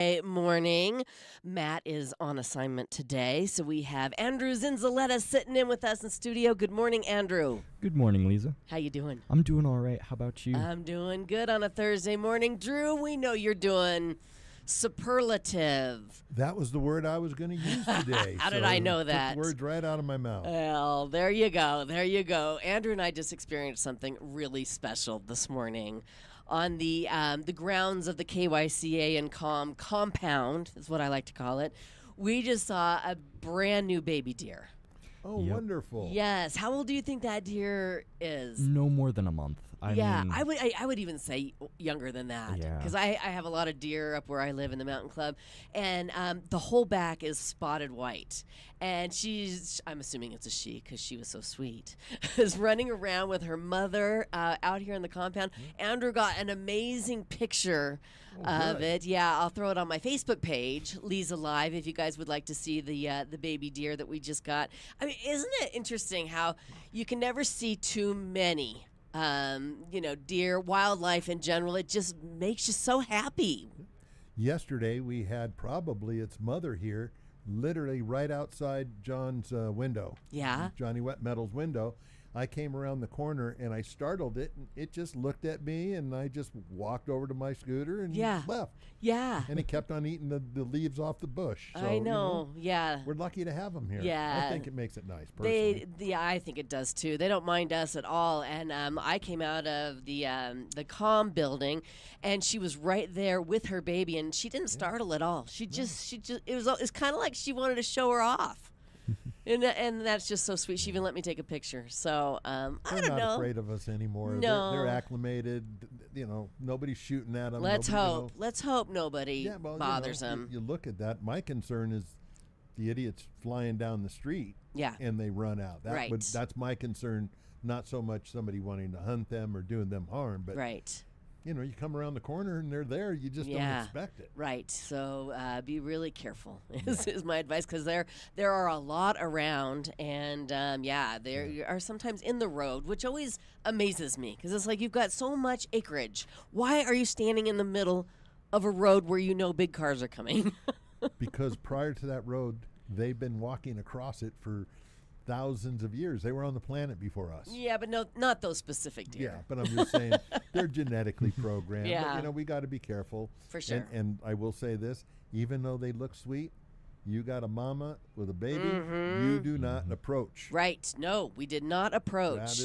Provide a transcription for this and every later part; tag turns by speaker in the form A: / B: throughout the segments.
A: Morning. Matt is on assignment today, so we have Andrew Zinzaletta sitting in with us in studio. Good morning, Andrew.
B: Good morning, Leza.
A: How you doing?
B: I'm doing all right. How about you?
A: I'm doing good on a Thursday morning. Drew, we know you're doing superlative.
C: That was the word I was going to use today.
A: How did I know that?
C: Took the words right out of my mouth.
A: Well, there you go. There you go. Andrew and I just experienced something really special this morning on the grounds of the KYCA and compound, is what I like to call it. We just saw a brand new baby deer.
C: Oh,
B: Yep.
C: wonderful.
A: Yes. How old do you think that deer is?
B: No more than a month. I mean,
A: I would even say younger than that,
B: Yeah.
A: because I have a lot of deer up where I live in the mountain club, and the whole back is spotted white, and I'm assuming it's a she because she was so sweet, is running around with her mother out here in the compound. Andrew got an amazing picture of it. Yeah, I'll throw it on my Facebook page, Leza Live, if you guys would like to see the baby deer that we just got. I mean, isn't it interesting how you can never see too many deer, wildlife in general? It just makes you so happy.
C: Yesterday, we had probably its mother here, literally right outside John's window.
A: Yeah.
C: Johnny Wet Metal's window. I came around the corner and I startled it, and it just looked at me, and I just walked over to my scooter and left.
A: Yeah.
C: And it kept on eating the leaves off the bush. So,
A: I know. Yeah.
C: we're lucky to have them here.
A: Yeah.
C: I think it makes it nice, personally.
A: I think it does too. They don't mind us at all. And I came out of the comm building, and she was right there with her baby, and she didn't startle at all. She just it's kind of like she wanted to show her off. And that's just so sweet. She even let me take a picture. So I
C: They're
A: don't know.
C: They're not afraid of us anymore.
A: No.
C: They're acclimated. Nobody's shooting at them.
A: Let's hope. Let's hope nobody bothers them.
C: You look at that. My concern is the idiots flying down the street.
A: Yeah.
C: And they run out.
A: Right.
C: That's my concern. Not so much somebody wanting to hunt them or doing them harm, but
A: Right.
C: You come around the corner and they're there. You just don't expect it.
A: Right. So be really careful is my advice, because there are a lot around, and there are sometimes in the road, which always amazes me, because it's like you've got so much acreage. Why are you standing in the middle of a road where you know big cars are coming?
C: Because prior to that road, they've been walking across it for thousands of years. They were on the planet before us.
A: Yeah, but no, not those specific deer.
C: Yeah, but I'm just saying they're genetically programmed.
A: Yeah.
C: But, we got to be careful.
A: For sure.
C: And I will say this, even though they look sweet, you got a mama with a baby, you do not approach.
A: Right. No, we did not approach.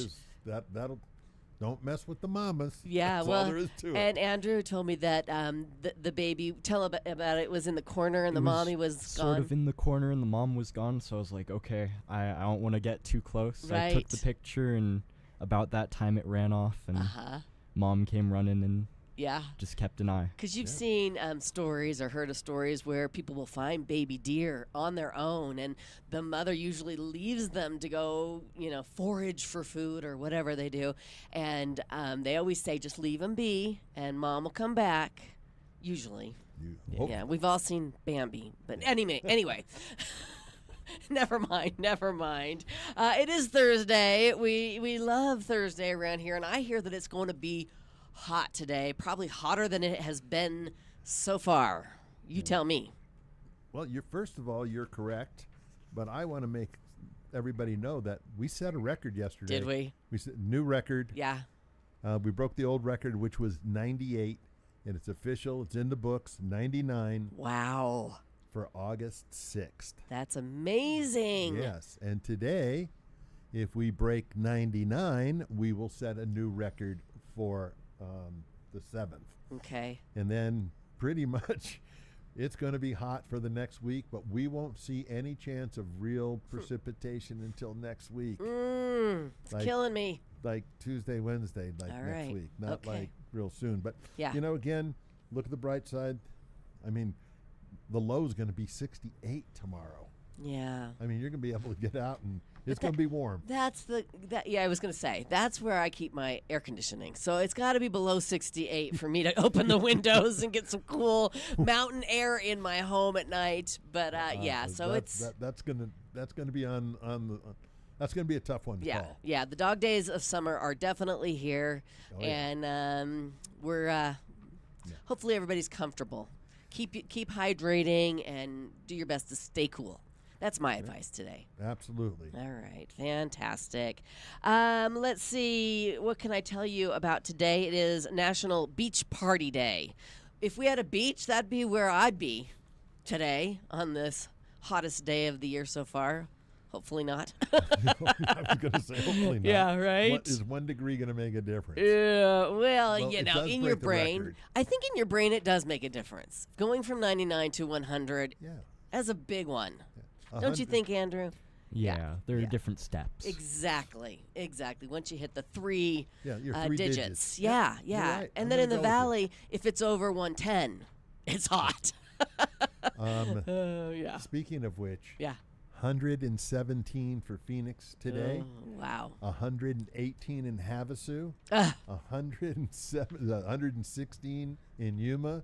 C: That'll don't mess with the mamas.
A: Yeah,
C: That's
A: well,
C: all there is to it.
A: and Andrew told me that the baby, tell about it, was in the corner and the mommy was
B: sort
A: gone.
B: of in the corner, and the mom was gone. So I was like, okay, I don't want to get too close.
A: Right.
B: I took the picture, and about that time it ran off, and mom came running and just kept an eye.
A: Because you've seen stories or heard of stories where people will find baby deer on their own, and the mother usually leaves them to go, forage for food or whatever they do. And they always say, just leave them be, and mom will come back, usually. Yeah, we've all seen Bambi. But anyway. Never mind. It is Thursday. We love Thursday around here, and I hear that it's going to be hot today, probably hotter than it has been so far. You tell me.
C: Well, first of all, you're correct, but I want to make everybody know that we set a record yesterday.
A: Did we?
C: We set a new record.
A: Yeah.
C: We broke the old record, which was 98, and it's official. It's in the books, 99.
A: Wow.
C: For August 6th.
A: That's amazing.
C: Yes, and today, if we break 99, we will set a new record for the 7th.
A: Okay.
C: And then pretty much it's going to be hot for the next week, but we won't see any chance of real precipitation until next week.
A: It's killing me.
C: Like Tuesday, Wednesday, next week. Not like real soon. But, again, look at the bright side. I mean, the low is going to be 68 tomorrow.
A: Yeah.
C: I mean, you're going to be able to get out and it's going to be warm.
A: I was going to say, that's where I keep my air conditioning. So it's got to be below 68 for me to open the windows and get some cool mountain air in my home at night. But
C: that's going to be on the that's going to be a tough one to call.
A: Yeah, the dog days of summer are definitely here, and we're hopefully everybody's comfortable keep hydrating and do your best to stay cool. That's my advice today.
C: Absolutely.
A: All right. Fantastic. Let's see. What can I tell you about today? It is National Beach Party Day. If we had a beach, that'd be where I'd be today on this hottest day of the year so far. Hopefully not.
C: I was going to say hopefully not.
A: Yeah, right?
C: Is 1 degree going to make a difference?
A: Yeah, well, you know, in your brain.
C: Record.
A: I think in your brain it does make a difference. Going from 99 to 100 is a big one. Yeah. Don't you think, Andrew?
B: Yeah, there are different steps.
A: Exactly. Once you hit the three,
C: your three digits.
A: Yeah.
C: Right.
A: And then in the valley, if it's over 110, it's hot.
C: Speaking of which, 117 for Phoenix today.
A: Oh, wow.
C: 118 in Havasu. 116 in Yuma.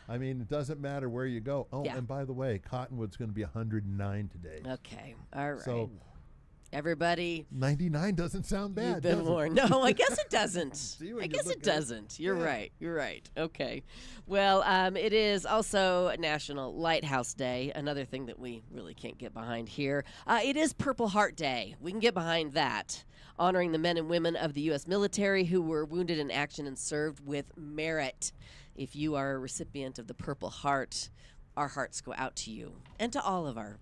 C: I mean, it doesn't matter where you go. Oh, and by the way, Cottonwood's going to be 109 today.
A: Okay. All right.
C: So
A: everybody,
C: 99 doesn't sound bad.
A: You've been warned. No, I guess it doesn't.
C: I
A: guess it doesn't. You're right. Okay. Well, it is also National Lighthouse Day, another thing that we really can't get behind here. It is Purple Heart Day. We can get behind that, honoring the men and women of the U.S. military who were wounded in action and served with merit. If you are a recipient of the Purple Heart, our hearts go out to you and to all of our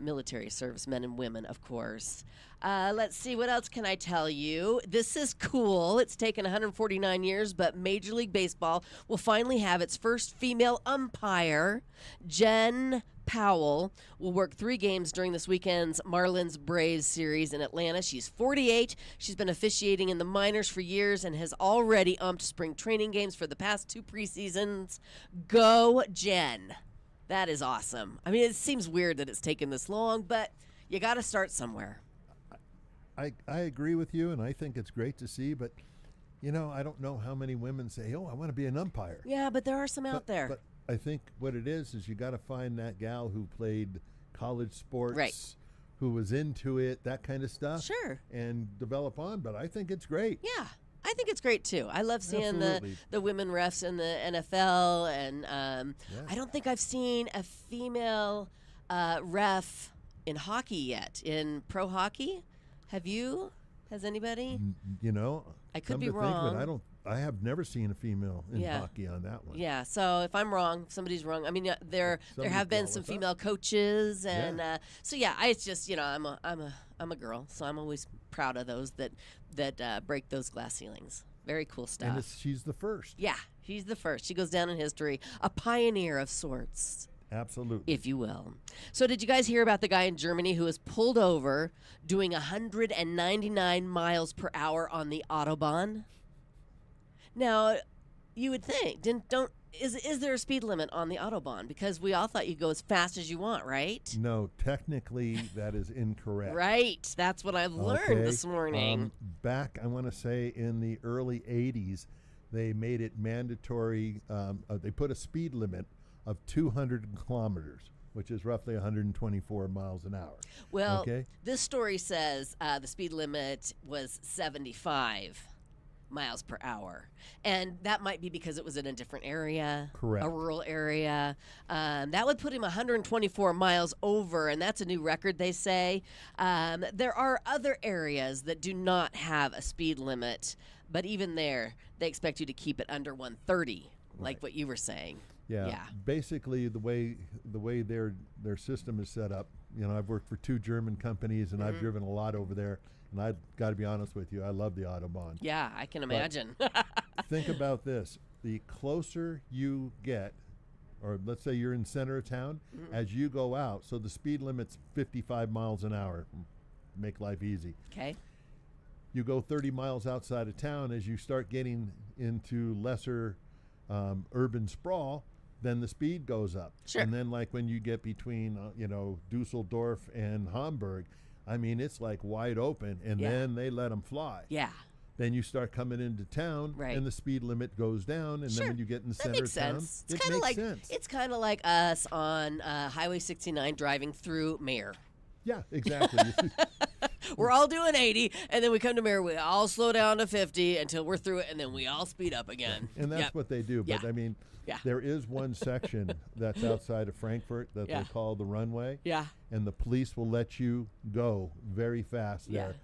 A: military service men and women, of course. Let's see, what else can I tell you? This is cool. It's taken 149 years, but Major League Baseball will finally have its first female umpire. Jen Powell will work 3 games during this weekend's Marlins-Braves series in Atlanta. She's 48. She's been officiating in the minors for years and has already umped spring training games for the past 2 preseasons. Go, Jen. That is awesome. I mean, it seems weird that it's taken this long, but you got to start somewhere.
C: I agree with you, and I think it's great to see, but, you know, I don't know how many women say, I want to be an umpire.
A: Yeah, but there are some out there.
C: But I think what it is you got to find that gal who played college sports, who was into it, that kind of stuff.
A: Sure.
C: And develop on, but I think it's great.
A: Yeah. I think it's great too. I love seeing the women refs in the NFL, and I don't think I've seen a female ref in hockey yet. In pro hockey, have you? Has anybody?
C: You know,
A: I could be wrong.
C: Think of it, I have never seen a female in hockey on that one.
A: Yeah. So if I'm wrong, if somebody's wrong. I mean, there have been some female coaches, and so it's just I'm a girl, so I'm always proud of those that break those glass ceilings. Very cool stuff.
C: And she's the first.
A: Yeah, she's the first. She goes down in history, a pioneer of sorts.
C: Absolutely.
A: If you will. So did you guys hear about the guy in Germany who was pulled over doing 199 miles per hour on the Autobahn? Now, you would think, is there a speed limit on the Autobahn? Because we all thought you go as fast as you want, right?
C: No, technically that is incorrect.
A: Right. That's what I've learned this morning.
C: Back, I want to say in the early 80s, they made it mandatory. They put a speed limit of 200 kilometers, which is roughly 124 miles an hour.
A: Well, this story says the speed limit was 75 miles per hour. And that might be because it was in a different area.
C: Correct.
A: A rural area. That would put him 124 miles over, and that's a new record, they say. There are other areas that do not have a speed limit, but even there, they expect you to keep it under 130, like what you were saying.
C: Yeah. Basically, the way their system is set up, I've worked for 2 German companies, and I've driven a lot over there. And I've got to be honest with you, I love the Autobahn.
A: Yeah, I can imagine.
C: Think about this. The closer you get, or let's say you're in center of town, as you go out, so the speed limit's 55 miles an hour. Make life easy.
A: Okay.
C: You go 30 miles outside of town, as you start getting into lesser urban sprawl, then the speed goes up.
A: Sure.
C: And then like when you get between, Dusseldorf and Hamburg, I mean, it's like wide open, and then they let them fly.
A: Yeah.
C: Then you start coming into town, and the speed limit goes down, and then when you get in the center of town, it makes sense.
A: It's kind of like us on Highway 69 driving through Mayer.
C: Yeah, exactly.
A: We're all doing 80, and then we come to Mayer, we all slow down to 50 until we're through it, and then we all speed up again.
C: And that's what they do. But, I mean,
A: Yeah.
C: There is one section that's outside of Frankfurt that they call the runway.
A: Yeah.
C: And the police will let you go very fast there,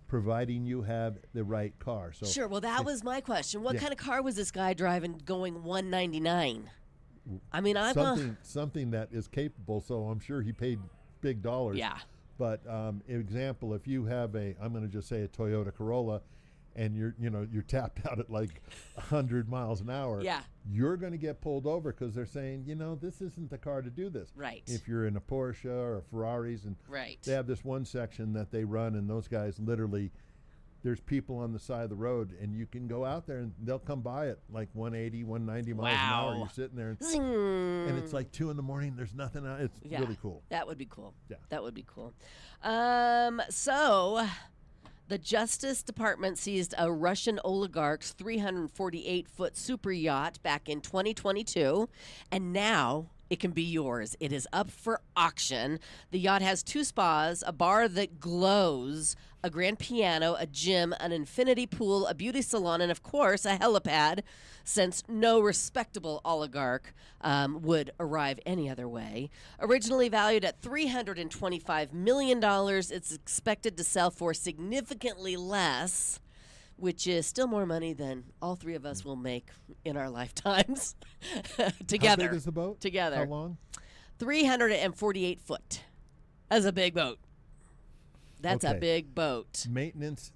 C: providing you have the right car. So
A: sure. Well, that was my question. What kind of car was this guy driving going 199? I mean,
C: something that is capable. So I'm sure he paid big dollars.
A: Yeah.
C: But example, if you have I'm going to just say a Toyota Corolla, and you're tapped out at like 100 miles an hour.
A: Yeah.
C: You're going to get pulled over because they're saying, this isn't the car to do this.
A: Right.
C: If you're in a Porsche or Ferraris, and they have this one section that they run, and those guys literally, there's people on the side of the road, and you can go out there and they'll come by at like 180, 190 miles an hour. You're sitting there, and it's like 2 a.m. There's nothing out. It's really cool.
A: That would be cool.
C: Yeah.
A: That would be cool. So the Justice Department seized a Russian oligarch's 348-foot super yacht back in 2022, and now it can be yours. It is up for auction. The yacht has 2 spas, a bar that glows, a grand piano, a gym, an infinity pool, a beauty salon, and, of course, a helipad, since no respectable oligarch would arrive any other way. Originally valued at $325 million, it's expected to sell for significantly less, which is still more money than all 3 of us will make in our lifetimes together.
C: How big is the boat?
A: Together.
C: How long?
A: 348 foot. That's a big boat. That's a big boat.
C: Maintenance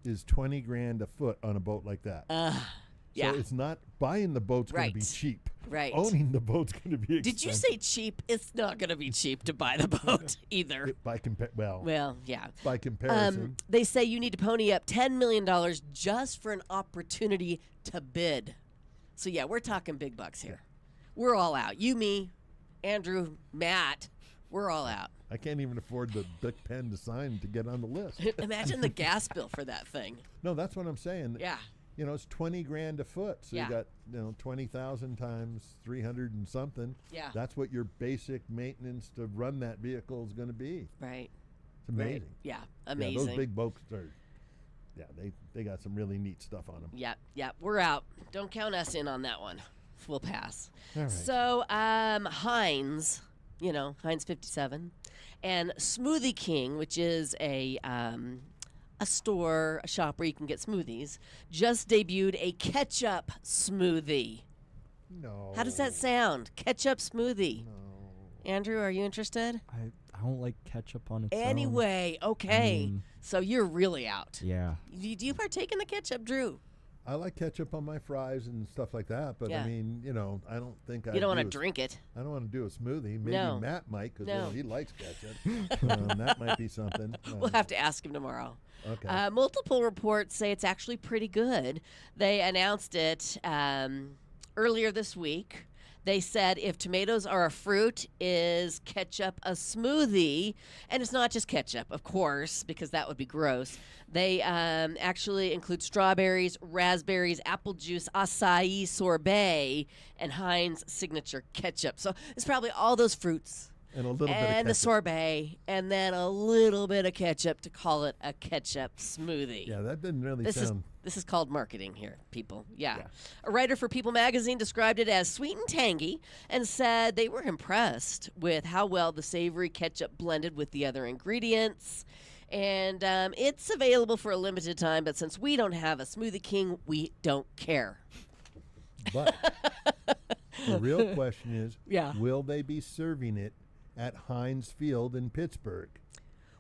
C: is $20,000 a foot on a boat like that.
A: Yeah.
C: So it's not buying the boat's going to be cheap.
A: Right.
C: Owning the boat's going to be expensive.
A: Did you say cheap? It's not going to be cheap to buy the boat either.
C: By comparison.
A: They say you need to pony up $10 million just for an opportunity to bid. So, yeah, we're talking big bucks here. We're all out. You, me, Andrew, Matt, we're all out.
C: I can't even afford the big pen to sign to get on the list.
A: Imagine the gas bill for that thing.
C: No, that's what I'm saying.
A: Yeah.
C: It's $20,000 a foot. So you got 20,000 times 300 and something.
A: Yeah.
C: That's what your basic maintenance to run that vehicle is going to be.
A: Right.
C: It's amazing.
A: Right. Yeah, amazing.
C: Yeah, those big boats are. Yeah, they got some really neat stuff on them.
A: Yeah, we're out. Don't count us in on that one. We'll pass.
C: All right.
A: So Heinz, Heinz 57, and Smoothie King, which is a shop where you can get smoothies, just debuted a ketchup smoothie.
C: No.
A: How does that sound? Ketchup smoothie.
C: No.
A: Andrew, are you interested?
B: I don't like ketchup on its own.
A: Anyway, okay. So you're really out.
B: Yeah.
A: Do you partake in the ketchup, Drew?
C: I like ketchup on my fries and stuff like that, but I mean, I don't think
A: You don't want to drink it.
C: I don't want to do a smoothie. Maybe
A: No.
C: Matt might, because
A: No.
C: he likes ketchup. That might be something.
A: We'll have to ask him tomorrow.
C: Okay.
A: Multiple reports say it's actually pretty good. They announced it earlier this week. They said if tomatoes are a fruit, is ketchup a smoothie? And it's not just ketchup, of course, because that would be gross. They actually include strawberries, raspberries, apple juice, acai sorbet, and Heinz signature ketchup. So it's probably all those fruits.
C: And a little bit of
A: And the
C: ketchup.
A: sorbet, and then a little bit of ketchup to call it a ketchup smoothie.
C: Yeah, that didn't really
A: This
C: sound.
A: is called marketing here, people. Yeah. A writer for People magazine described it as sweet and tangy and said they were impressed with how well the savory ketchup blended with the other ingredients. And it's available for a limited time, but since we don't have a Smoothie King, we don't care.
C: But the real question is,
A: Yeah.
C: will they be serving it at Heinz Field in Pittsburgh?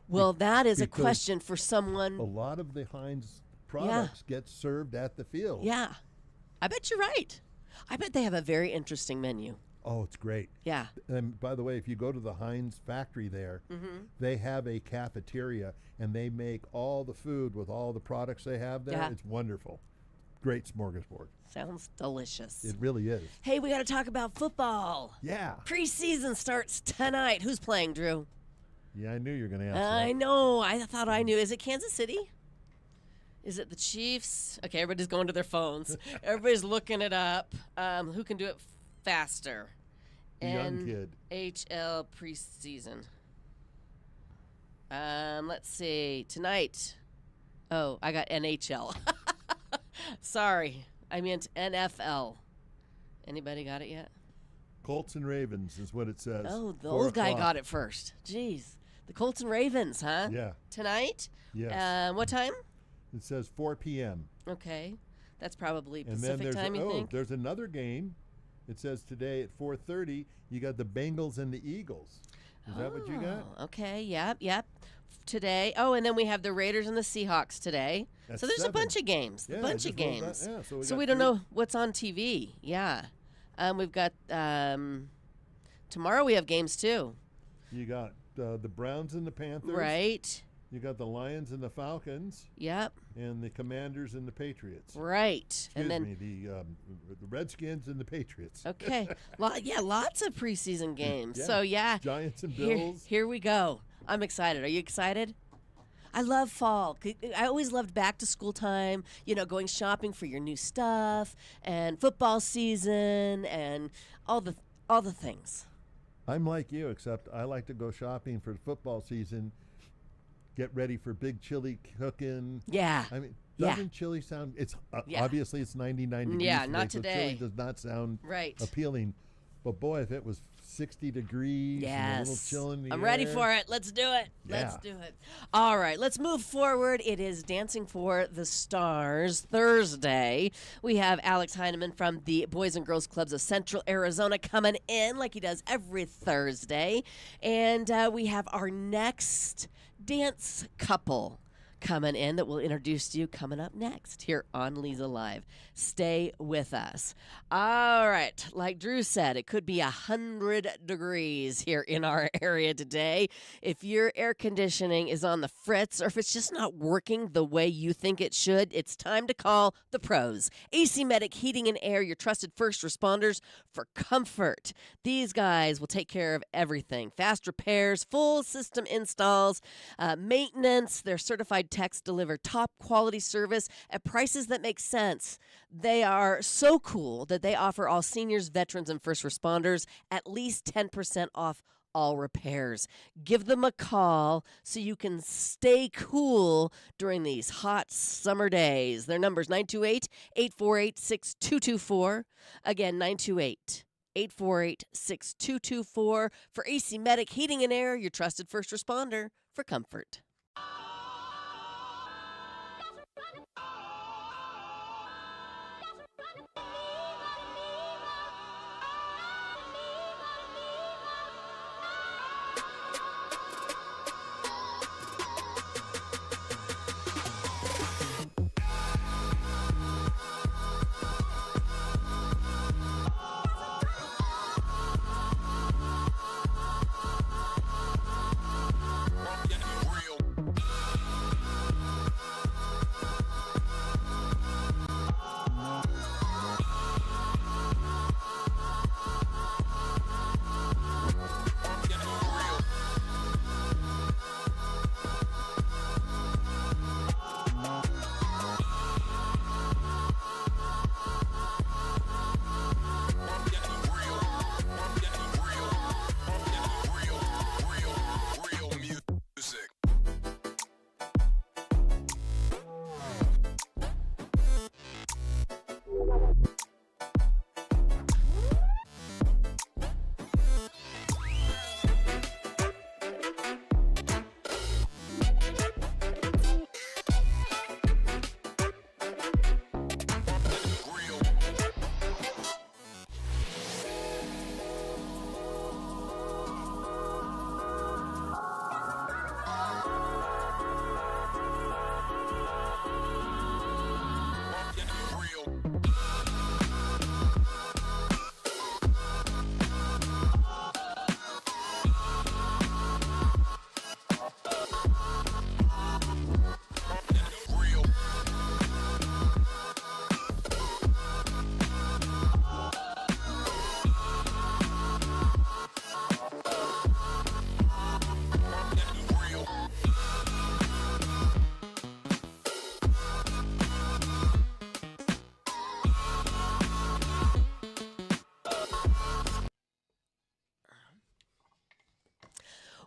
A: Well, that is a
C: because
A: question for someone.
C: A lot of the Heinz products get served at the field.
A: Yeah. I bet you're right. I bet they have a very interesting menu.
C: Oh, it's great.
A: Yeah.
C: And by the way, if you go to the Heinz factory there, they have a cafeteria, and they make all the food with all the products they have there.
A: Yeah.
C: It's wonderful. Great smorgasbord.
A: Sounds delicious.
C: It really is.
A: Hey, we got to talk about football.
C: Yeah.
A: Preseason starts tonight. Who's playing, Drew?
C: Yeah, I knew you were going to ask
A: I
C: that.
A: know. I thought I knew. Is it Kansas City? Is it the Chiefs? Okay, everybody's going to their phones. Everybody's looking it up. Who can do it faster?
C: The young kid.
A: NHL preseason. Let's see. Tonight. Oh, I got NHL. Sorry. I meant NFL. Anybody got it yet?
C: Colts and Ravens is what it says.
A: Oh, the
C: 4
A: old guy
C: o'clock.
A: got it first. Jeez. The Colts and Ravens, huh?
C: Yeah.
A: Tonight?
C: Yes.
A: What time?
C: It says 4 p.m.
A: Okay. That's probably
C: And
A: Pacific
C: then there's
A: time, you think?
C: there's another game. It says today at 4:30. You got the Bengals and the Eagles. Is that what you got?
A: Okay. Yep. Today. Oh, and then we have the Raiders and the Seahawks today.
C: That's
A: so there's
C: 7.
A: a bunch of games.
C: Yeah,
A: a
C: I
A: bunch
C: just
A: of
C: wrote that.
A: games.
C: Yeah, so
A: So
C: got
A: we don't
C: 3.
A: know what's on TV. Yeah. We've got tomorrow we have games too.
C: You got the Browns and the Panthers.
A: Right.
C: You got the Lions and the Falcons.
A: Yep.
C: And the Commanders and the Patriots.
A: Right.
C: Excuse
A: and then
C: me, the Redskins and the Patriots.
A: Okay. Lots of preseason games.
C: Yeah.
A: So yeah.
C: Giants and Bills.
A: Here we go. I'm excited. Are you excited? I love fall. I always loved back to school time, going shopping for your new stuff and football season and all the things.
C: I'm like you, except I like to go shopping for football season, get ready for big chili cooking.
A: Yeah.
C: I mean, doesn't chili sound, it's obviously it's 99 degrees
A: Yeah,
C: today,
A: not
C: so
A: today.
C: chili does not sound appealing. But boy, if it was 60 degrees and a little chill in the
A: I'm
C: air.
A: ready for it. Let's do it. Let's do it. All right, let's move forward. It is Dancing for the Stars Thursday. We have Alex Heineman from the Boys and Girls Clubs of Central Arizona coming in like he does every Thursday. And we have our next dance couple coming in that we'll introduce to you coming up next here on Leza Live. Stay with us. All right, like Drew said, it could be 100 degrees here in our area today. If your air conditioning is on the fritz or if it's just not working the way you think it should, it's time to call the pros. AC Medic Heating and Air, your trusted first responders for comfort. These guys will take care of everything. Fast repairs, full system installs, maintenance. They're certified techs deliver top quality service at prices that make sense. They are so cool that they offer all seniors, veterans, and first responders at least 10% off all repairs. Give them a call so you can stay cool during these hot summer days. Their number is 928-848-6224. Again, 928-848-6224 for AC Medic Heating and Air, your trusted first responder for comfort.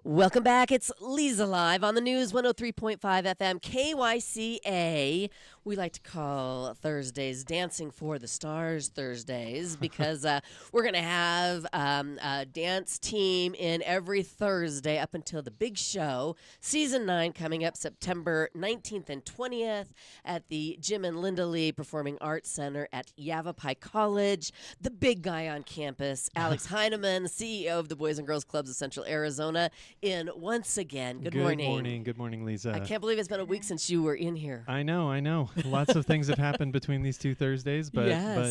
A: Welcome back. It's Leza Live on the news 103.5 FM KYCA. we like to call Thursdays Dancing for the Stars Thursdays because we're going to have a dance team in every Thursday up until the big show, Season 9, coming up September 19th and 20th at the Jim and Linda Lee Performing Arts Center at Yavapai College. The big guy on campus, Alex Heineman, CEO of the Boys and Girls Clubs of Central Arizona, in once again. Good morning.
D: Good morning, Leza.
A: I can't believe it's been a week since you were in here.
D: I know. Lots of things have happened between these two Thursdays, but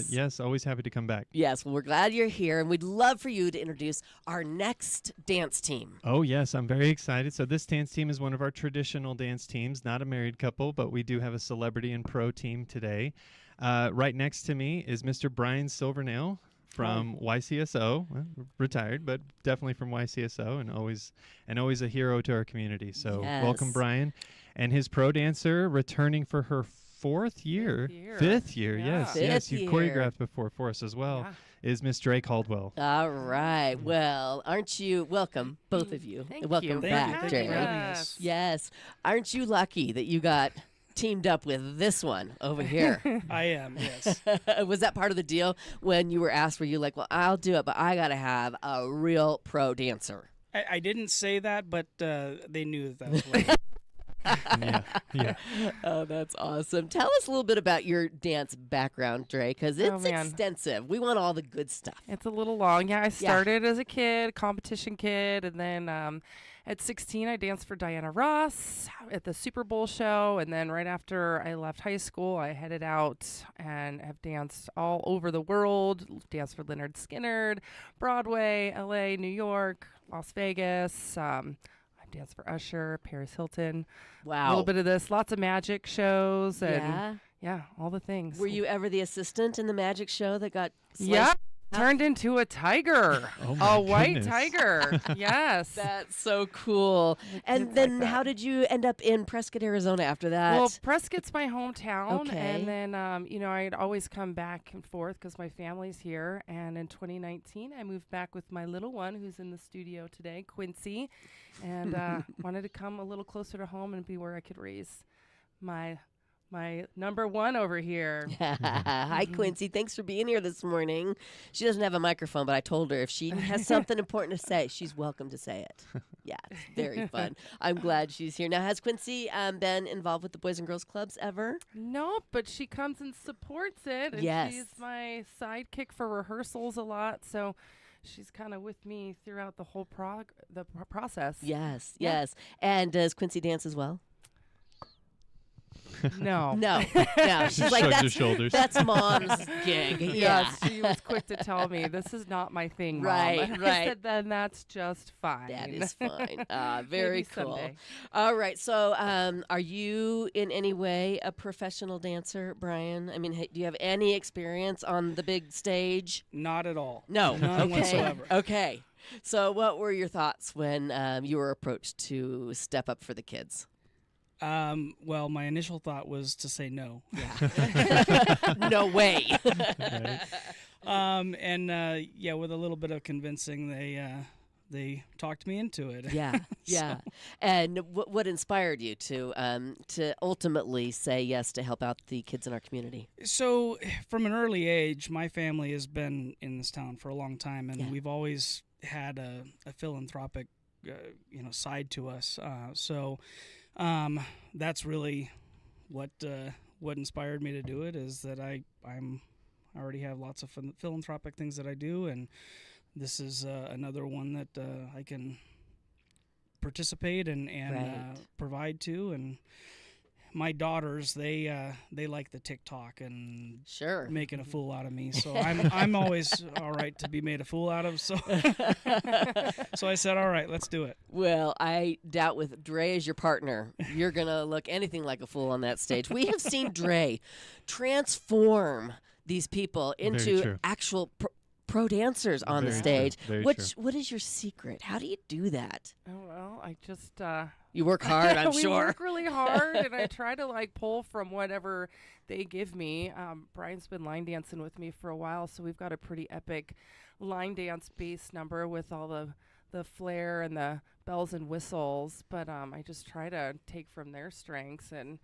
A: yes,
D: always happy to come back.
A: Yes, well, we're glad you're here, and we'd love for you to introduce our next dance team.
D: Oh, yes, I'm very excited. So this dance team is one of our traditional dance teams, not a married couple, but we do have a celebrity and pro team today. Right next to me is Mr. Brian Silvernail from YCSO, retired, but definitely from YCSO, and always a hero to our community. So welcome, Brian. And his pro dancer returning for her fifth year. Yes, you choreographed before for us as well, is Miss Dre Caldwell.
A: All right. Well, aren't you, welcome, both of you. Welcome back, Dre. Yes. Aren't you lucky that you got teamed up with this one over here?
E: I am, yes.
A: Was that part of the deal when you were asked? Were you like, well, I'll do it, but I got to have a real pro dancer?
E: I didn't say that, but they knew that was right.
D: Yeah.
A: Oh, that's awesome. Tell us a little bit about your dance background, Dre, because it's extensive. We want all the good stuff.
F: It's a little long. Yeah, I started as a kid, competition kid, and then at 16, I danced for Diana Ross at the Super Bowl show, and then right after I left high school, I headed out and have danced all over the world, danced for Lynyrd Skynyrd, Broadway, LA, New York, Las Vegas, danced for Usher, Paris Hilton.
A: Wow.
F: A little bit of this, lots of magic shows, and all the things.
A: Were you ever the assistant in the magic show that got
F: turned into a tiger, a white tiger. Yes.
A: That's so cool. And then how did you end up in Prescott, Arizona after that?
F: Well, Prescott's my hometown. And then, I'd always come back and forth because my family's here. And in 2019, I moved back with my little one who's in the studio today, Quincy, and wanted to come a little closer to home and be where I could raise my number one over here.
A: Hi, Quincy. Thanks for being here this morning. She doesn't have a microphone, but I told her if she has something important to say, she's welcome to say it. Yeah, it's very fun. I'm glad she's here. Now, has Quincy been involved with the Boys and Girls Clubs ever?
F: No, but she comes and supports it. And she's my sidekick for rehearsals a lot. So she's kind of with me throughout the whole process.
A: Yes. And does Quincy dance as well?
F: No.
D: She's like,
A: that's mom's gig.
F: Yes, she was quick to tell me, this is not my thing, Mom.
A: Right.
F: I said, then that's just fine.
A: That is fine. Very
F: Maybe
A: cool.
F: Someday.
A: All right. So are you in any way a professional dancer, Brian? I mean, do you have any experience on the big stage?
E: Not at all.
A: No.
E: None whatsoever.
A: Okay. So what were your thoughts when you were approached to step up for the kids?
E: Well, my initial thought was to say no.
A: Yeah. No way.
E: Right. With a little bit of convincing, they talked me into it.
A: Yeah. And what inspired you to ultimately say yes to help out the kids in our community?
E: So, from an early age, my family has been in this town for a long time, and we've always had a philanthropic, side to us. That's really what inspired me to do it, is that I already have lots of philanthropic things that I do, and this is another one that I can participate and provide to. And my daughters, they like the TikTok and making a fool out of me. So I'm always all right to be made a fool out of. So so I said, all right, let's do it.
A: Well, I doubt with Dre as your partner, you're gonna look anything like a fool on that stage. We have seen Dre transform these people into actual pro dancers on the stage. What is your secret? How do you do that?
F: Oh, well, I just
A: you work hard, I'm sure.
F: We work really hard, and I try to pull from whatever they give me. Brian's been line dancing with me for a while, so we've got a pretty epic line dance bass number with all the flair and the bells and whistles. But I just try to take from their strengths and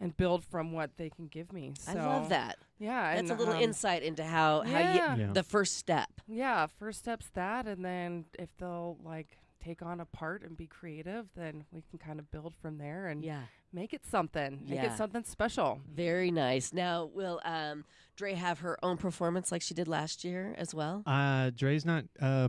F: and build from what they can give me. So,
A: I love that.
F: Yeah.
A: That's
F: and,
A: a little insight into how you, the first step.
F: Yeah, first step's that, and then if they'll like take on a part and be creative, then we can kind of build from there and make it something. Make it something special.
A: Very nice. Now, will Dre have her own performance like she did last year as well?
D: Dre's not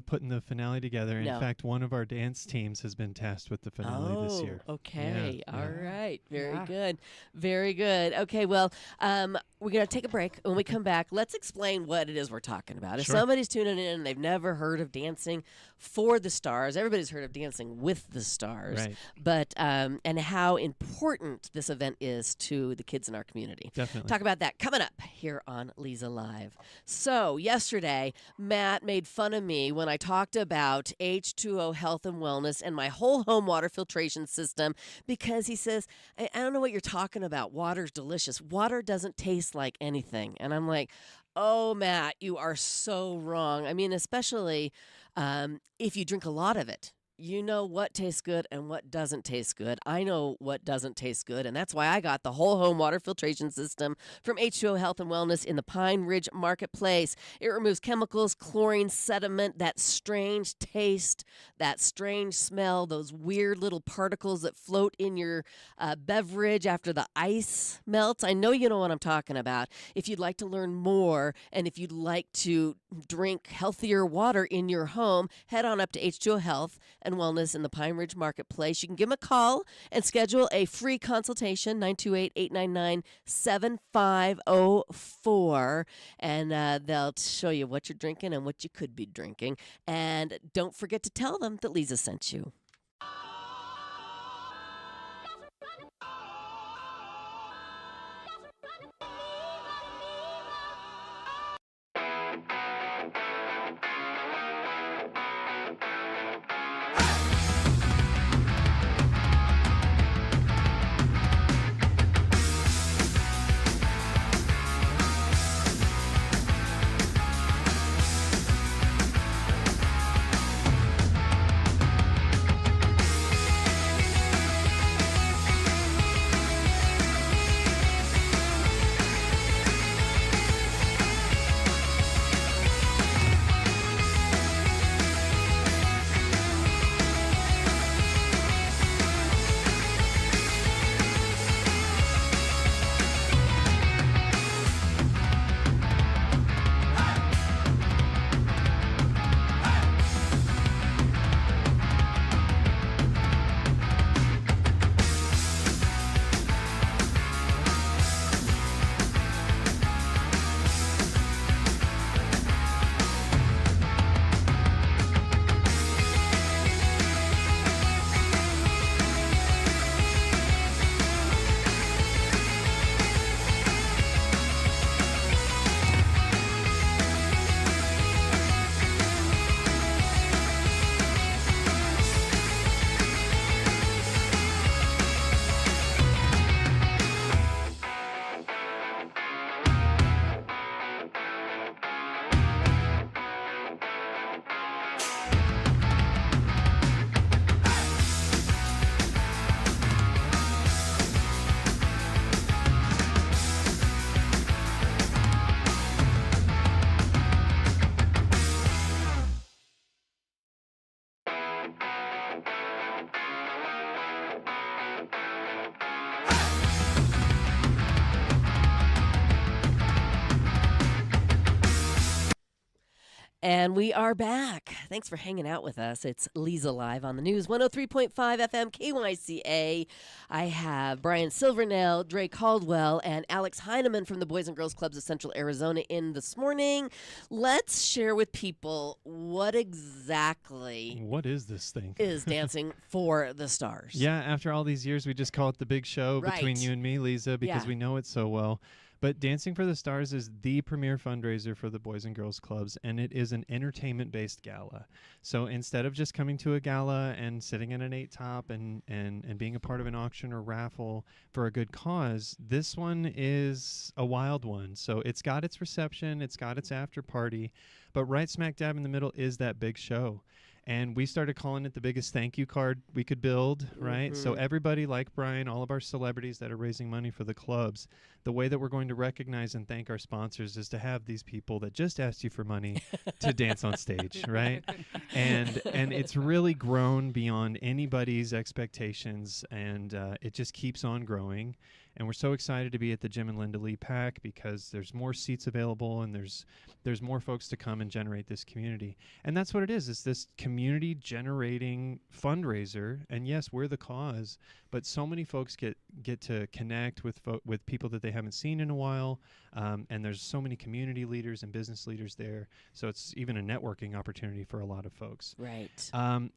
D: putting the finale together. In fact, one of our dance teams has been tasked with the finale this year.
A: Okay. All right. Very good. Very good. Okay, well, we're going to take a break. When we come back, let's explain what it is we're talking about. If somebody's tuning in and they've never heard of Dancing for the Stars, everybody's heard of Dancing with the Stars.
D: Right.
A: But, and how important this event is to the kids in our community.
D: Definitely.
A: Talk about that coming up here on Leza Live. So, yesterday, Matt made fun of me when I talked about H2O health and wellness and my whole home water filtration system because he says, I don't know what you're talking about. Water's delicious. Water doesn't taste like anything. And I'm like, oh, Matt, you are so wrong. I mean, especially if you drink a lot of it. You know what tastes good and what doesn't taste good. I know what doesn't taste good, and that's why I got the whole home water filtration system from H2O Health and Wellness in the Pine Ridge Marketplace. It removes chemicals, chlorine, sediment, that strange taste, that strange smell, those weird little particles that float in your beverage after the ice melts. I know you know what I'm talking about. If you'd like to learn more and if you'd like to drink healthier water in your home, head on up to H2O Health and Wellness in the Pine Ridge Marketplace. You can give them a call and schedule a free consultation, 928-899-7504, and they'll show you what you're drinking and what you could be drinking. And don't forget to tell them that Leza sent you. And we are back. Thanks for hanging out with us. It's Leza Live on the News, 103.5 FM KYCA. I have Brian Silvernail, Dre Caldwell, and Alex Heineman from the Boys and Girls Clubs of Central Arizona in this morning. Let's share with people what exactly
D: what is this thing?
A: Is Dancing for the Stars.
D: Yeah, after all these years, we just call it the big show between you and me, Leza, because we know it so well. But Dancing for the Stars is the premier fundraiser for the Boys and Girls Clubs, and it is an entertainment-based gala. So instead of just coming to a gala and sitting in an 8-top and being a part of an auction or raffle for a good cause, this one is a wild one. So it's got its reception, it's got its after party, but right smack dab in the middle is that big show. And we started calling it the biggest thank you card we could build, right? So everybody like Brian, all of our celebrities that are raising money for the clubs, the way that we're going to recognize and thank our sponsors is to have these people that just asked you for money to dance on stage, right? And it's really grown beyond anybody's expectations, and it just keeps on growing. And we're so excited to be at the Jim and Linda Lee Pack because there's more seats available, and there's more folks to come and generate this community. And that's what it is. It's this community generating fundraiser. And yes, we're the cause, but so many folks get to connect with people that they haven't seen in a while. And there's so many community leaders and business leaders there. So it's even a networking opportunity for a lot of folks.
A: Right.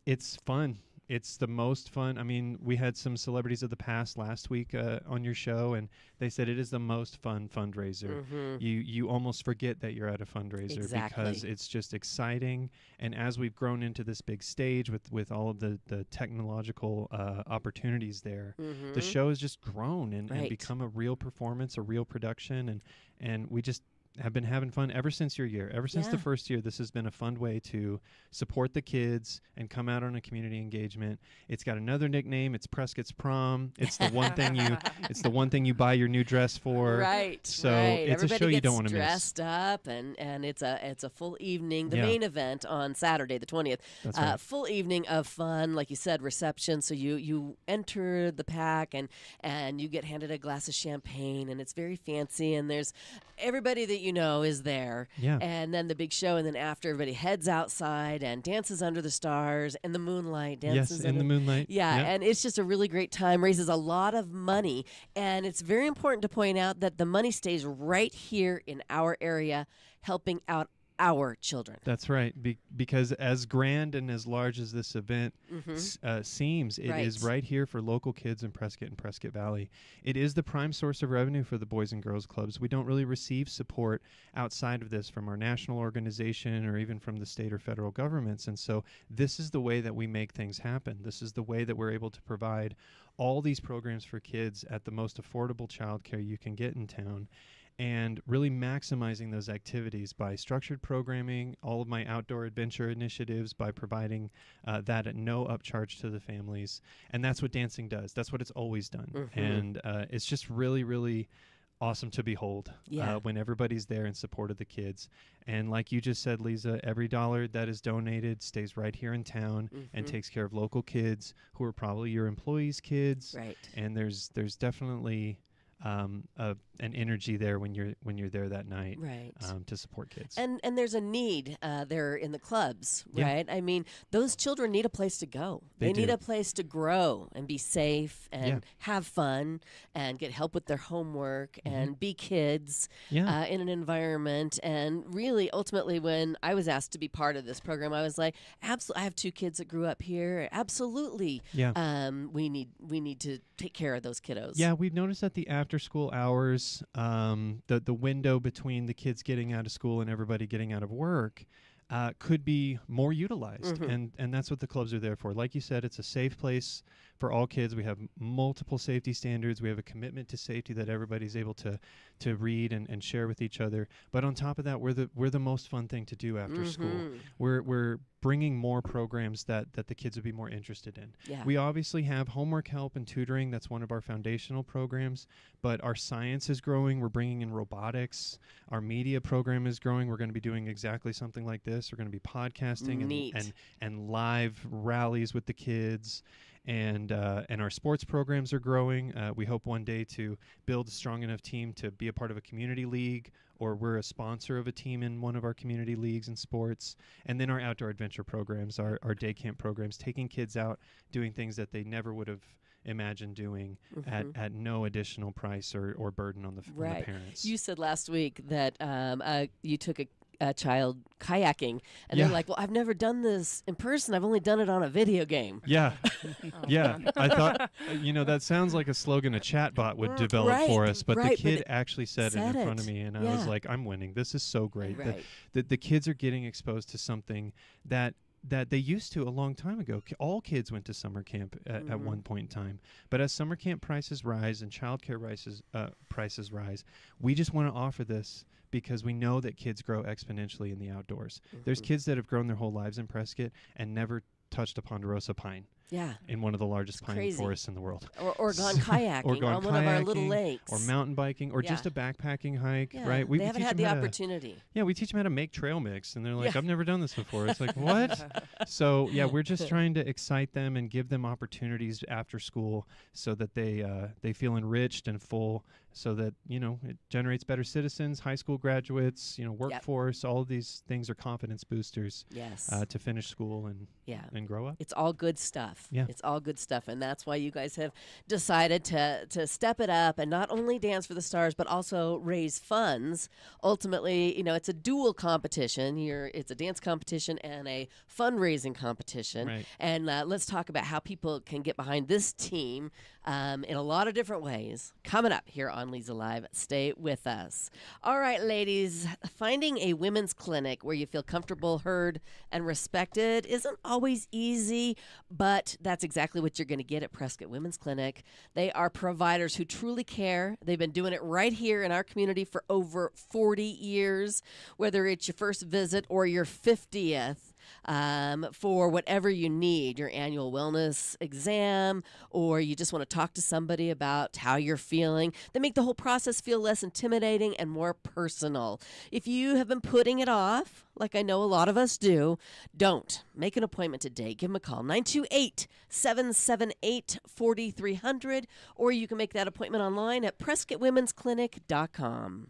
D: It's fun. It's the most fun. I mean, we had some celebrities of the past last week on your show, and they said it is the most fun fundraiser. You almost forget that you're at a fundraiser because it's just exciting. And as we've grown into this big stage with all of the technological opportunities there, the show has just grown and become a real performance, a real production, and we just have been having fun ever since your year. Ever since the first year, this has been a fun way to support the kids and come out on a community engagement. It's got another nickname. It's Prescott's Prom. It's the one thing you buy your new dress for.
A: Right.
D: So
A: right.
D: it's
A: Everybody
D: a show you
A: gets
D: don't want to miss.
A: dressed up, and it's a full evening. The main event on Saturday, the 20th.
D: That's right.
A: Full evening of fun, like you said, reception. So you enter the pack and you get handed a glass of champagne, and it's very fancy. And there's everybody that you know is there.
D: Yeah.
A: And then the big show, and then after everybody heads outside and dances under the stars and the moonlight. Dances
D: in the moonlight.
A: Yeah, and it's just a really great time. Raises a lot of money, and it's very important to point out that the money stays right here in our area, helping out our children.
D: That's right, because as grand and as large as this event seems, it is right here for local kids in Prescott and Prescott Valley. It is the prime source of revenue for the Boys and Girls Clubs. We don't really receive support outside of this from our national organization or even from the state or federal governments, and so this is the way that we make things happen. This is the way that we're able to provide all these programs for kids at the most affordable childcare you can get in town, and really maximizing those activities by structured programming, all of my outdoor adventure initiatives, by providing that at no upcharge to the families. And that's what dancing does. That's what it's always done. And it's just really, really awesome to behold when everybody's there in support of the kids. And like you just said, Leza, every dollar that is donated stays right here in town and takes care of local kids who are probably your employees' kids.
A: Right.
D: And there's definitely an energy there when you're there that night, to support kids.
A: And there's a need there in the clubs, right? I mean, those children need a place to go. They need a place to grow and be safe and have fun and get help with their homework and be kids in an environment. And really, ultimately, when I was asked to be part of this program, I was like, absolutely. I have 2 kids that grew up here. Absolutely. We need to take care of those kiddos.
D: Yeah, we've noticed that the after-school hours, the window between the kids getting out of school and everybody getting out of work, could be more utilized, and that's what the clubs are there for. Like you said, it's a safe place for all kids. We have multiple safety standards. We have a commitment to safety that everybody's able to read and share with each other. But on top of that, we're the most fun thing to do after school. We're bringing more programs that the kids would be more interested in. We obviously have homework help and tutoring. That's one of our foundational programs. But our science is growing. We're bringing in robotics. Our media program is growing. We're going to be doing exactly something like this. We're going to be podcasting and live rallies with the kids. And our sports programs are growing. We hope one day to build a strong enough team to be a part of a community league, or we're a sponsor of a team in one of our community leagues in sports. And then our outdoor adventure programs, our day camp programs, taking kids out, doing things that they never would have imagined doing at no additional price or burden on the parents.
A: You said last week that you took a child kayaking, and they're like, well, I've never done this in person. I've only done it on a video game.
D: Yeah. I thought, that sounds like a slogan a chatbot would develop for us, but the kid actually said it in front of me, and I was like, I'm winning. This is so great. The kids are getting exposed to something that they used to a long time ago. All kids went to summer camp at one point in time. But as summer camp prices rise and childcare prices rise, we just want to offer this because we know that kids grow exponentially in the outdoors. There's kids that have grown their whole lives in Prescott and never touched a ponderosa pine.
A: Yeah.
D: In one of the largest
A: It's
D: pine
A: crazy.
D: forests in the world.
A: Or gone kayaking on one of our little lakes.
D: Or mountain biking, or
A: Yeah.
D: just a backpacking hike,
A: Yeah,
D: right?
A: they haven't had the opportunity.
D: We teach them how to make trail mix, and they're like,
A: Yeah.
D: I've never done this before. It's like, what? So, yeah, we're just trying to excite them and give them opportunities after school so that they feel enriched and full, so that, it generates better citizens, high school graduates, workforce. All of these things are confidence boosters.
A: Yes.
D: To finish school and grow up.
A: It's all good stuff.
D: Yeah.
A: It's all good stuff. And that's why you guys have decided to step it up and not only Dance for the Stars, but also raise funds. Ultimately, it's a dual competition. It's a dance competition and a fundraising competition.
D: Right.
A: And let's talk about how people can get behind this team in a lot of different ways. Coming up here on Leza Live. Stay with us. All right, ladies, finding a women's clinic where you feel comfortable, heard, and respected isn't always easy, but that's exactly what you're going to get at Prescott Women's Clinic. They are providers who truly care. They've been doing it right here in our community for over 40 years, whether it's your first visit or your 50th. For whatever you need, your annual wellness exam, or you just want to talk to somebody about how you're feeling. They make the whole process feel less intimidating and more personal. If you have been putting it off, like I know a lot of us do, don't. Make an appointment today. Give them a call, 928-778-4300, or you can make that appointment online at PrescottWomen'sClinic.com.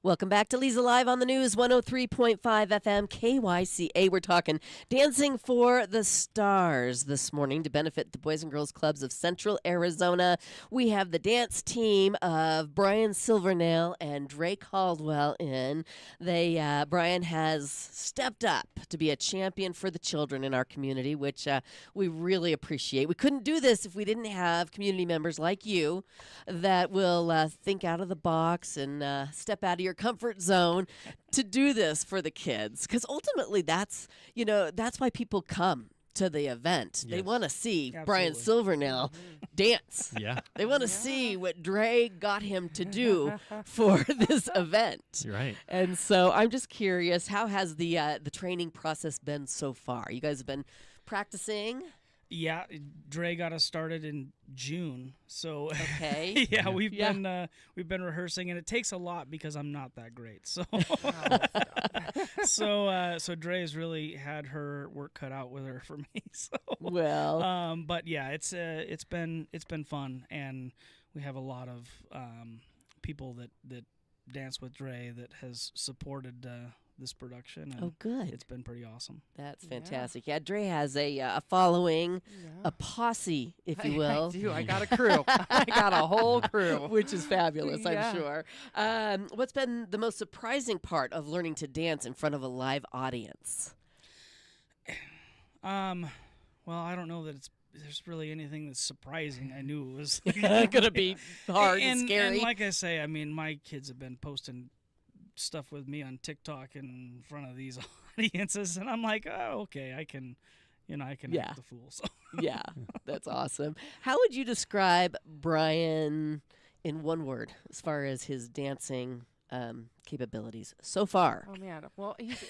A: Welcome back to Leza Live on the News, 103.5 FM KYCA. We're talking Dancing for the Stars this morning to benefit the Boys and Girls Clubs of Central Arizona. We have the dance team of Brian Silvernail and Dre Caldwell in. Brian has stepped up to be a champion for the children in our community, which we really appreciate. We couldn't do this if we didn't have community members like you that will think out of the box and step out of your comfort zone to do this for the kids, because ultimately that's why people come to the event. They want to see Brian Silvernail dance.
D: Yeah.
A: They want to see what Dre got him to do for this event.
D: Right.
A: And so I'm just curious, how has the training process been so far? You guys have been practicing?
E: Yeah, Dre got us started in June, so
A: okay.
E: yeah, we've been rehearsing, and it takes a lot because I'm not that great. So, so Dre's really had her work cut out with her for me. So,
A: well,
E: but yeah, it's been fun, and we have a lot of people that dance with Dre that has supported this production. And
A: good.
E: It's been pretty awesome.
A: That's fantastic. Yeah, Dre has a following,
F: Yeah.
A: a posse, if you will.
F: I do. I got a crew. I got a whole crew.
A: Which is fabulous,
F: Yeah.
A: I'm sure. What's been the most surprising part of learning to dance in front of a live audience?
E: Well, I don't know that there's really anything that's surprising. I knew it was
A: Going to be hard and scary.
E: And like I say, I mean, my kids have been posting stuff with me on TikTok in front of these audiences, and I'm like, oh, okay, I can act the fool. So.
A: Yeah, that's awesome. How would you describe Brian in one word as far as his dancing capabilities so far?
F: Oh man, well, he's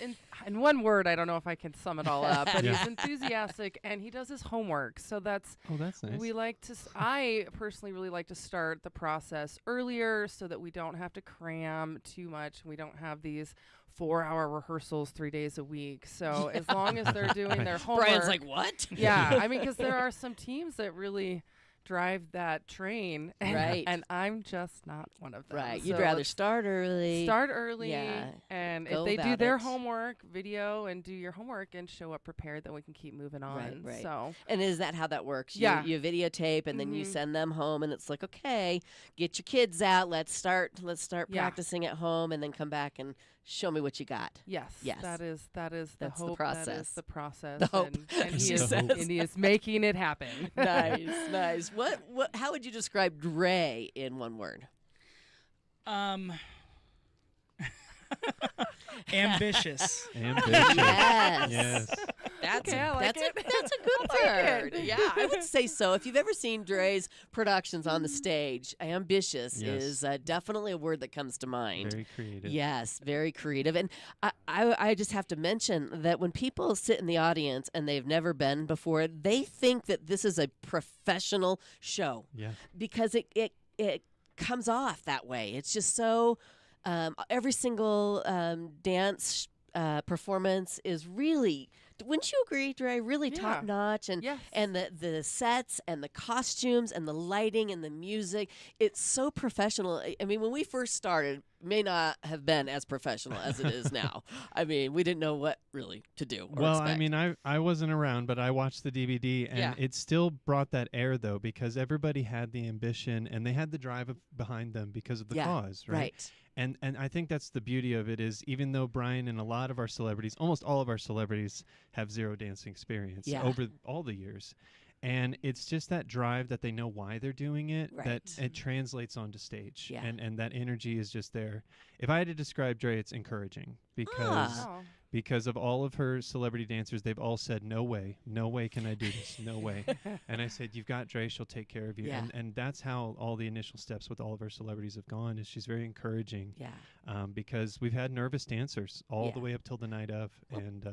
F: in one word. I don't know if I can sum it all up, but he's enthusiastic and he does his homework. So that's
D: nice.
F: We like to. I personally really like to start the process earlier so that we don't have to cram too much. We don't have these 4-hour rehearsals 3 days a week. So as long as they're doing their homework,
A: Brian's like, what?
F: Yeah, I mean, because there are some teams that really drive that train,
A: right?
F: And I'm just not one of them.
A: Right,
F: so
A: you'd rather start early.
F: And
A: Go
F: if they do
A: about
F: their
A: it.
F: homework, video, and do your homework and show up prepared, then we can keep moving on.
A: Right.
F: So,
A: and is that how that works?
F: Yeah.
A: You videotape and then you send them home, and it's like, okay, get your kids out. Let's start practicing at home, and then come back and show me what you got.
F: yes, that is the
A: That's
F: hope.
A: the process.
F: That is the process.
A: The hope.
F: And he
A: She
F: is
A: says.
F: and he is making it happen.
A: Nice. What? How would you describe Dre in one word?
E: Ambitious.
A: Yes. That's
F: Okay, I like it.
A: That's a good word. Yeah, I would say so. If you've ever seen Dre's productions on the stage, ambitious is definitely a word that comes to mind.
D: Very creative.
A: Yes, very creative. And I just have to mention that when people sit in the audience and they've never been before, they think that this is a professional show.
D: Yeah.
A: Because it comes off that way. It's just so every single dance performance is really, wouldn't you agree, Dre? Really top notch, and the sets and the costumes and the lighting and the music. It's so professional. I mean, when we first started, may not have been as professional as it is now. I mean, we didn't know what really to do. Or
D: Well,
A: expect.
D: I mean, I wasn't around, but I watched the DVD, and it still brought that air, though, because everybody had the ambition and they had the drive behind them because of the cause, right?
A: Right.
D: And I think that's the beauty of it is even though Brian and a lot of our celebrities, almost all of our celebrities, have zero dancing experience over all the years. And it's just that drive that they know why they're doing it, that it translates onto stage.
A: Yeah.
D: And that energy is just there. If I had to describe Dre, it's encouraging because of all of her celebrity dancers, they've all said, no way can I do this, no way. And I said, you've got Dre, she'll take care of you.
A: Yeah.
D: And that's how all the initial steps with all of our celebrities have gone, is she's very encouraging.
A: Yeah.
D: Because we've had nervous dancers all the way up till the night of, and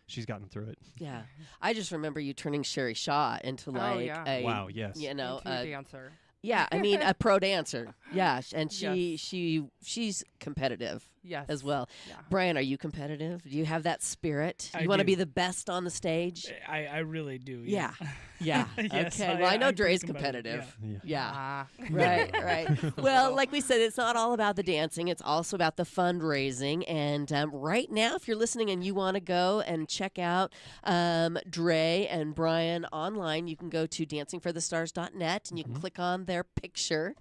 D: she's gotten through it.
A: Yeah. I just remember you turning Sherry Shaw into like a
D: wow, yes.
A: you know,
F: Into a dancer.
A: Yeah, I mean a pro dancer. Yeah, and she's competitive as well.
F: Yeah.
A: Brian, are you competitive? Do you have that spirit?
E: I
A: You want to
E: do.
A: be the best on the stage?
E: I really do.
A: Yeah. Yeah.
E: Yes,
A: Okay. Well, I know
E: I'm pretty
A: Dre's competitive.
D: Yeah.
A: Yeah.
F: Ah.
A: Right. Well, like we said, it's not all about the dancing. It's also about the fundraising. And right now, if you're listening and you want to go and check out Dre and Brian online, you can go to dancingforthestars.net and you can click on their picture.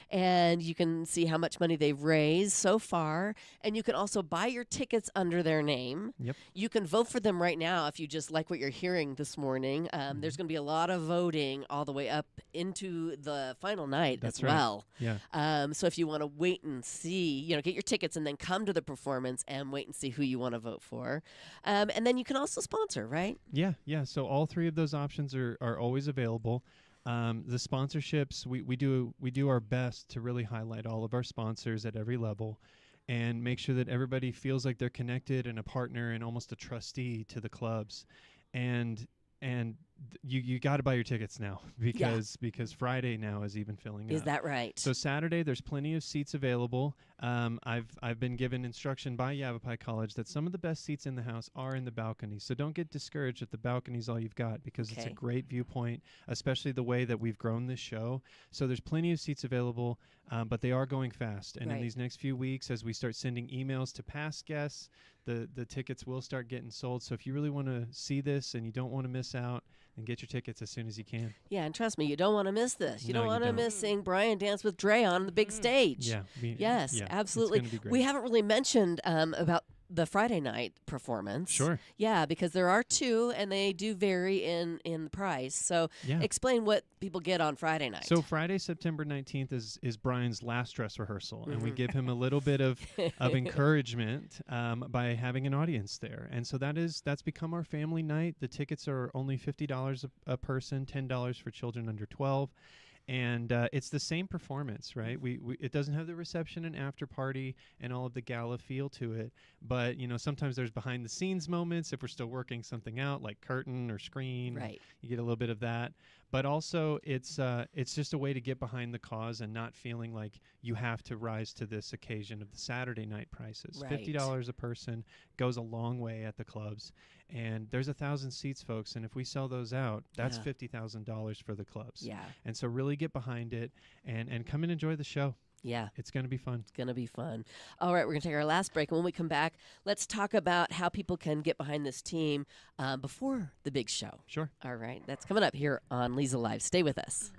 A: And you can see how much money they've raised so far. And you can also buy your tickets under their name.
D: Yep.
A: You can vote for them right now if you just like what you're hearing this morning. There's going to be a lot of voting all the way up into the final night
D: That's
A: as
D: right.
A: well.
D: Yeah.
A: So if you want to wait and see, get your tickets and then come to the performance and wait and see who you want to vote for. And then you can also sponsor, right?
D: Yeah. So all three of those options are always available. The sponsorships, we do our best to really highlight all of our sponsors at every level and make sure that everybody feels like they're connected and a partner and almost a trustee to the clubs. And you got to buy your tickets now because Friday now is even filling up.
A: Is that right?
D: So Saturday there's plenty of seats available. I've been given instruction by Yavapai College that some of the best seats in the house are in the balcony. So don't get discouraged if the balcony's all you've got, because it's a great viewpoint, especially the way that we've grown this show. So there's plenty of seats available, but they are going fast. And in these next few weeks, as we start sending emails to past guests, the tickets will start getting sold. So if you really want to see this and you don't want to miss out, then get your tickets as soon as you can.
A: Yeah, and trust me, you don't want to miss this. You
D: No,
A: don't want
D: you
A: to
D: don't.
A: miss seeing Brian dance with Dre on the big stage.
D: Yeah.
A: Yes,
D: yeah,
A: absolutely.
D: It's gonna be great.
A: We haven't really mentioned about the Friday night performance.
D: Sure.
A: Yeah, because there are two, and they do vary in the price. So explain what people get on Friday night.
D: So Friday, September 19th is Brian's last dress rehearsal, and we give him a little bit of encouragement by having an audience there. And so that's become our family night. The tickets are only $50 a person, $10 for children under 12. And it's the same performance, right? It doesn't have the reception and after party and all of the gala feel to it, but sometimes there's behind the scenes moments if we're still working something out, like curtain or screen.
A: Right.
D: You get a little bit of that, but also it's just a way to get behind the cause and not feeling like you have to rise to this occasion of the Saturday night prices.
A: Right.
D: $50 a person goes a long way at the clubs. And there's 1,000 seats, folks, and if we sell those out, that's $50,000 for the clubs.
A: Yeah.
D: And so really get behind it and come and enjoy the show.
A: Yeah.
D: It's going to be fun.
A: It's going to be fun. All right, we're going to take our last break. And when we come back, let's talk about how people can get behind this team before the big show.
D: Sure.
A: All right. That's coming up here on Leza Live. Stay with us.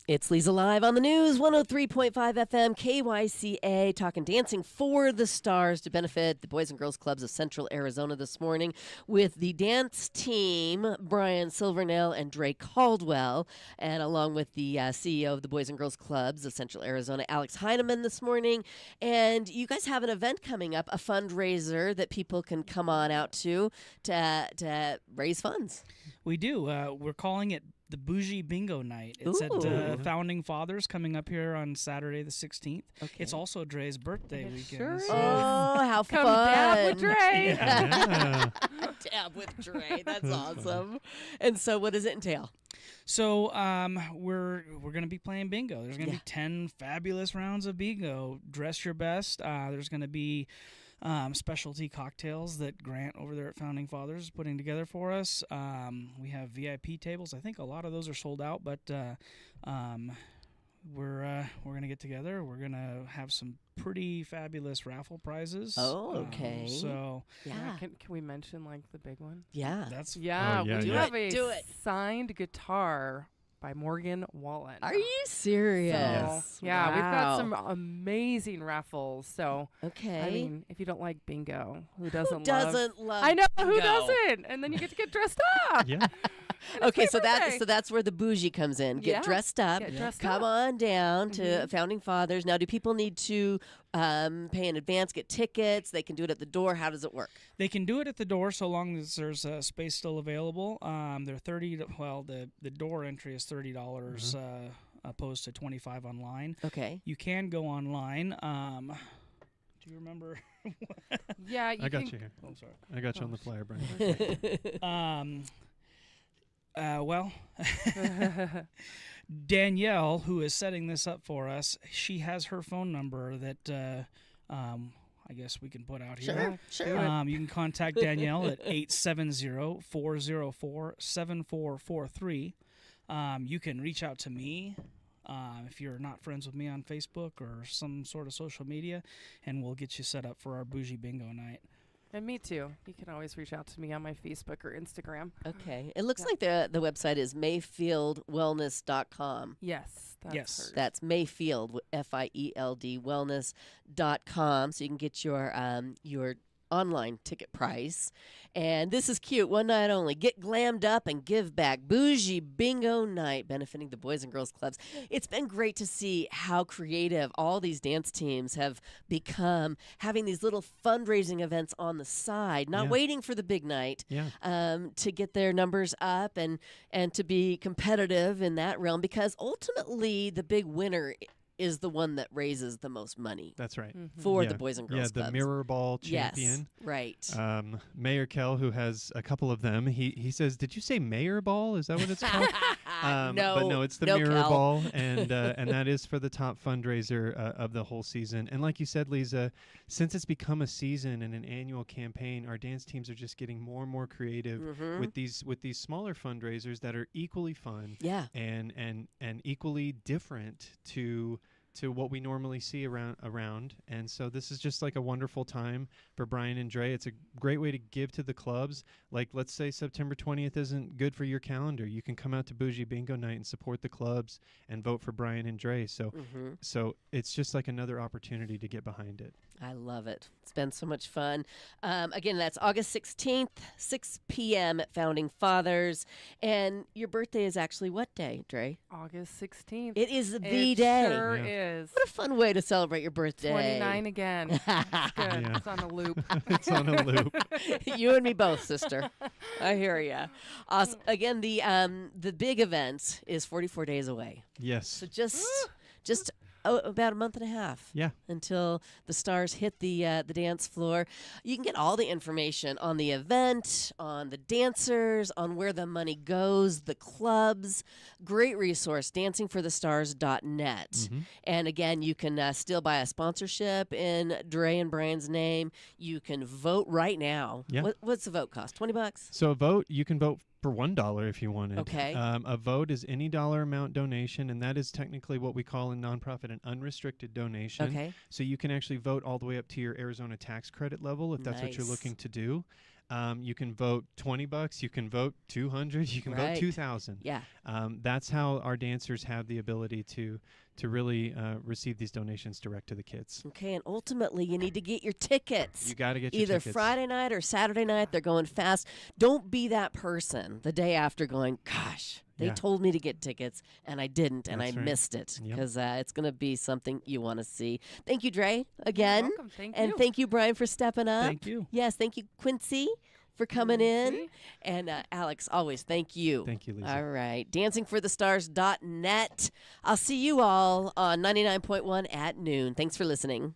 A: It's Leza Live on the news, 103.5 FM, KYCA, talking Dancing for the Stars to benefit the Boys and Girls Clubs of Central Arizona this morning with the dance team, Brian Silvernail and Dre Caldwell, and along with the CEO of the Boys and Girls Clubs of Central Arizona, Alex Heineman, this morning. And you guys have an event coming up, a fundraiser that people can come on out to raise funds.
E: We do. We're calling it the Bougie Bingo Night. It's at Founding Fathers coming up here on Saturday the 16th. Okay. It's also Dre's birthday weekend.
F: Sure.
E: So.
A: Oh, how
F: Come
A: fun.
F: dab with Dre.
D: Yeah.
A: Dab with Dre. That's awesome. And so what does it entail?
E: So we're going to be playing bingo. There's going to be 10 fabulous rounds of bingo. Dress your best. There's going to be specialty cocktails that Grant over there at Founding Fathers is putting together for us. We have VIP tables. I think a lot of those are sold out, but we're going to get together. We're going to have some pretty fabulous raffle prizes.
A: Oh, okay.
E: So
F: Yeah. Can we mention like the big one?
A: Yeah.
E: that's
F: We
D: yeah.
F: do have a
A: Do it.
F: signed guitar by Morgan Wallen.
A: Are you serious?
F: So, yeah, we've got
A: Wow.
F: some amazing raffles. So,
A: Okay.
F: I mean, if you don't like bingo, who doesn't
A: love
F: I know who
A: bingo?
F: doesn't, and then you get to get dressed up.
D: Yeah.
F: And it's
A: Okay,
F: my
A: so
F: birthday.
A: that's where the bougie comes in. Get
F: Yeah.
A: dressed up.
F: Get dressed
A: Come
F: up.
A: on down to
F: Mhm.
A: Founding Fathers. Now, do people need to pay in advance, get tickets? They can do it at the door. How does it work?
E: They can do it at the door so long as there's space still available. They're the door entry is $30 opposed to $25 online.
A: Okay.
E: You can go online. Do you remember?
F: Yeah,
D: I got you here.
E: Oh, sorry.
D: I got you on the flyer, Brian.
E: Danielle, who is setting this up for us, she has her phone number that I guess we can put out here.
A: Sure.
E: You can contact Danielle at 870-404-7443. You can reach out to me if you're not friends with me on Facebook or some sort of social media, and we'll get you set up for our bougie bingo night.
F: And me too. You can always reach out to me on my Facebook or Instagram.
A: Okay. It looks
F: Yeah.
A: like the website is mayfieldwellness.com.
F: Yes. That's
E: Yes.
F: hers.
A: That's Mayfield, FIELD, wellness.com. So you can get your online ticket price. And this is cute. One night only. Get glammed up and give back. Bougie Bingo Night, benefiting the Boys and Girls Clubs. It's been great to see how creative all these dance teams have become, having these little fundraising events on the side, not
D: Yeah.
A: waiting for the big night
D: Yeah.
A: to get their numbers up and to be competitive in that realm, because ultimately the big winner is the one that raises the most money
D: That's right.
A: for
D: Yeah.
A: the Boys and Girls
D: Yeah, the
A: Clubs.
D: mirror ball
A: Yes,
D: champion.
A: right.
D: Mayor Kell, who has a couple of them, he says, "Did you say mayor ball? Is that what it's called?" But no, it's the mirror
A: Cal.
D: ball, and that is for the top fundraiser of the whole season. And like you said, Leza, since it's become a season and an annual campaign, our dance teams are just getting more and more creative
A: Mhm.
D: with these smaller fundraisers that are equally fun
A: Yeah.
D: and equally different to what we normally see around. And so this is just like a wonderful time for Brian and Dre. It's a great way to give to the clubs. Like, let's say September 20th isn't good for your calendar. You can come out to Bougie Bingo Night and support the clubs and vote for Brian and Dre. So so it's just like another opportunity to get behind it.
A: I love it. It's been so much fun. Again, that's August 16th, 6 p.m. at Founding Fathers. And your birthday is actually what day, Dre?
F: August 16th.
A: It is the
F: It
A: day.
F: sure
D: Yeah.
F: is.
A: What a fun way to celebrate your birthday.
F: 29 again. It's good.
D: Yeah.
F: It's on a loop.
D: It's on a loop.
A: You and me both, sister. I hear ya. Awesome. Again, the big event is 44 days away.
D: Yes.
A: So just about a month and a half.
D: Yeah.
A: Until the stars hit the dance floor. You can get all the information on the event, on the dancers, on where the money goes, the clubs. Great resource, dancingforthestars.net.
D: Mhm.
A: And again, you can still buy a sponsorship in Dre and Brian's name. You can vote right now.
D: Yeah.
A: What's the vote cost? $20?
D: So you can vote for $1 if you wanted.
A: Okay.
D: A vote is any dollar amount donation, and that is technically what we call in nonprofit an unrestricted donation.
A: Okay.
D: So you can actually vote all the way up to your Arizona tax credit level if that's what you're
A: Nice.
D: looking to do. You can vote $20. You can vote $200. You can vote
A: Right.
D: $2,000.
A: Yeah.
D: That's how our dancers have the ability to really receive these donations direct to the kids.
A: Okay, and ultimately you need to get your tickets.
D: You got to get your
A: Either
D: tickets.
A: Friday night or Saturday night. They're going fast. Don't be that person the day after going, gosh, they
D: Yeah.
A: told me to get tickets and I didn't and
D: That's
A: I
D: right.
A: missed it,
D: Yep.
A: because it's going to be something you want to see. Thank you, Dre, again.
F: You're welcome. Thank
A: And
F: you.
A: thank you, Brian, for stepping up.
E: Thank you.
A: Yes, thank you, Quincy, for coming in.
F: Quincy.
A: And Alex, always thank you.
D: Thank you, Leza.
A: All right. Dancingforthestars.net. I'll see you all on 99.1 at noon. Thanks for listening.